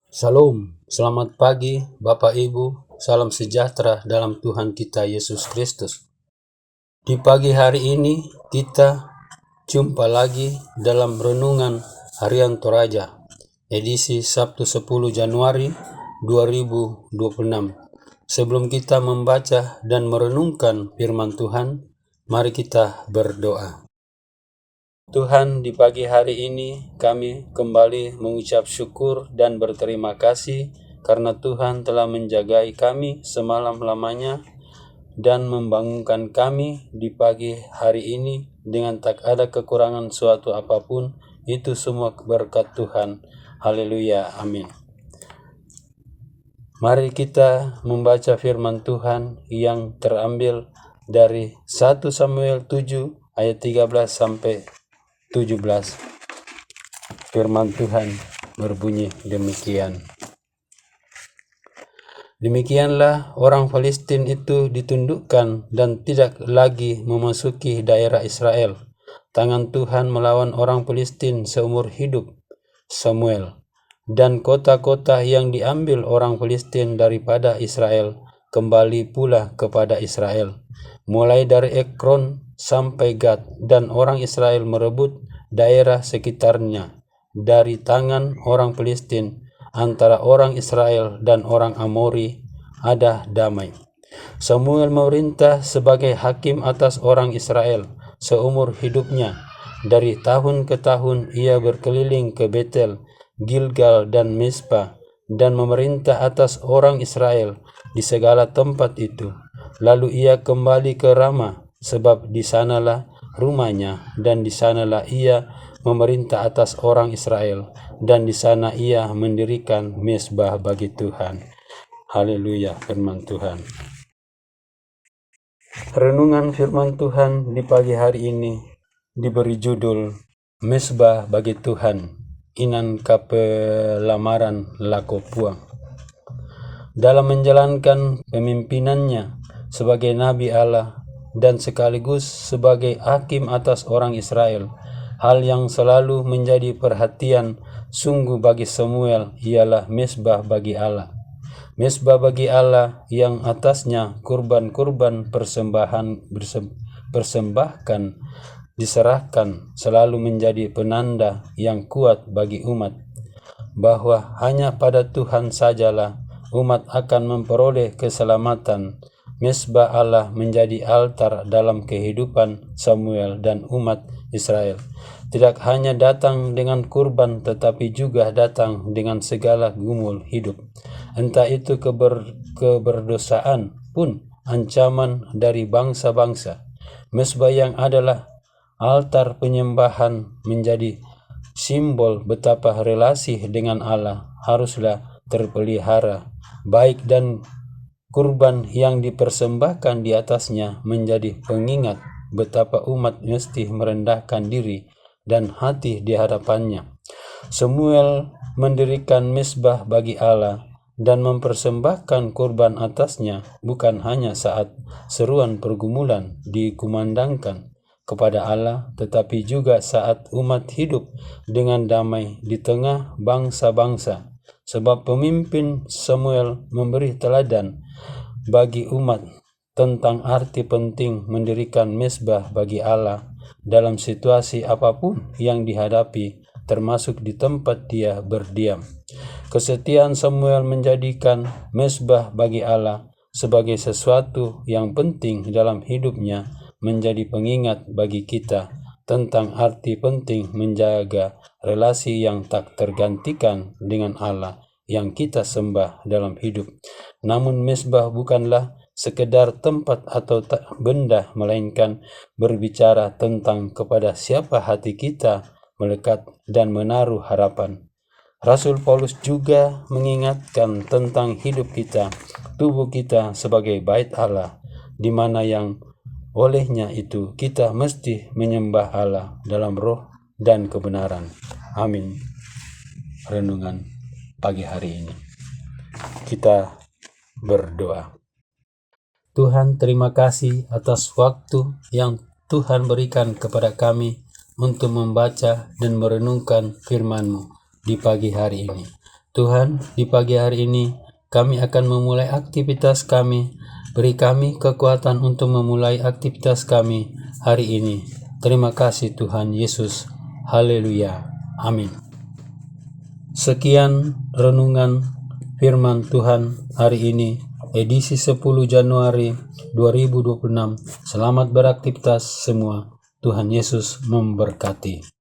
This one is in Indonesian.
Shalom, selamat pagi Bapak Ibu, salam sejahtera dalam Tuhan kita Yesus Kristus. Di pagi hari ini kita jumpa lagi dalam Renungan Harian Toraja, edisi Sabtu 10 Januari 2026. Sebelum kita membaca dan merenungkan firman Tuhan, mari kita berdoa. Tuhan, di pagi hari ini kami kembali mengucap syukur dan berterima kasih karena Tuhan telah menjagai kami semalam lamanya dan membangunkan kami di pagi hari ini dengan tak ada kekurangan suatu apapun. Itu semua berkat Tuhan. Haleluya, amin. Mari kita membaca firman Tuhan yang terambil dari 1 Samuel 7 ayat 13 sampai 17. Firman Tuhan berbunyi demikian. Demikianlah orang Filistin itu ditundukkan dan tidak lagi memasuki daerah Israel. Tangan Tuhan melawan orang Filistin seumur hidup Samuel, dan kota-kota yang diambil orang Filistin daripada Israel kembali pula kepada Israel, mulai dari Ekron sampai Gad, dan orang Israel merebut daerah sekitarnya dari tangan orang Filistin. Antara orang Israel dan orang Amori ada damai. Samuel memerintah sebagai hakim atas orang Israel seumur hidupnya. Dari tahun ke tahun ia berkeliling ke Betel, Gilgal dan Mizpah, dan memerintah atas orang Israel di segala tempat itu. Lalu ia kembali ke Rama, sebab di sanalah rumahnya, dan di sanalah ia memerintah atas orang Israel, dan di sana ia mendirikan mezbah bagi Tuhan. Haleluya, firman Tuhan. Renungan firman Tuhan di pagi hari ini diberi judul Mezbah bagi Tuhan, Inan Kapelamaran Lako Puang. Dalam menjalankan pemimpinannya sebagai Nabi Allah dan sekaligus sebagai hakim atas orang Israel, hal yang selalu menjadi perhatian sungguh bagi Samuel ialah mezbah bagi Allah. Mezbah bagi Allah yang atasnya kurban-kurban persembahkan diserahkan selalu menjadi penanda yang kuat bagi umat bahwa hanya pada Tuhan sajalah umat akan memperoleh keselamatan. Mezbah Allah menjadi altar dalam kehidupan Samuel dan umat Israel. Tidak hanya datang dengan kurban, tetapi juga datang dengan segala gumul hidup. Entah itu keberdosaan pun ancaman dari bangsa-bangsa. Mezbah yang adalah altar penyembahan menjadi simbol betapa relasi dengan Allah haruslah terpelihara baik, dan kurban yang dipersembahkan di atasnya menjadi pengingat betapa umat mesti merendahkan diri dan hati di hadapannya. Samuel mendirikan mezbah bagi Allah dan mempersembahkan kurban atasnya bukan hanya saat seruan pergumulan dikumandangkan kepada Allah, tetapi juga saat umat hidup dengan damai di tengah bangsa-bangsa. Sebab pemimpin Samuel memberi teladan bagi umat tentang arti penting mendirikan mezbah bagi Allah dalam situasi apapun yang dihadapi, termasuk di tempat dia berdiam. Kesetiaan Samuel menjadikan mezbah bagi Allah sebagai sesuatu yang penting dalam hidupnya, menjadi pengingat bagi kita tentang arti penting menjaga relasi yang tak tergantikan dengan Allah yang kita sembah dalam hidup. Namun mezbah bukanlah sekedar tempat atau benda, melainkan berbicara tentang kepada siapa hati kita melekat dan menaruh harapan. Rasul Paulus juga mengingatkan tentang hidup kita, tubuh kita sebagai bait Allah, di mana yang olehnya itu kita mesti menyembah Allah dalam roh dan kebenaran. Amin. Renungan pagi hari ini. Kita berdoa. Tuhan, terima kasih atas waktu yang Tuhan berikan kepada kami untuk membaca dan merenungkan firman-Mu di pagi hari ini. Tuhan, di pagi hari ini kami akan memulai aktivitas kami. Beri kami kekuatan untuk memulai aktivitas kami hari ini. Terima kasih Tuhan Yesus. Haleluya. Amin. Sekian renungan firman Tuhan hari ini, edisi 10 Januari 2026. Selamat beraktivitas semua. Tuhan Yesus memberkati.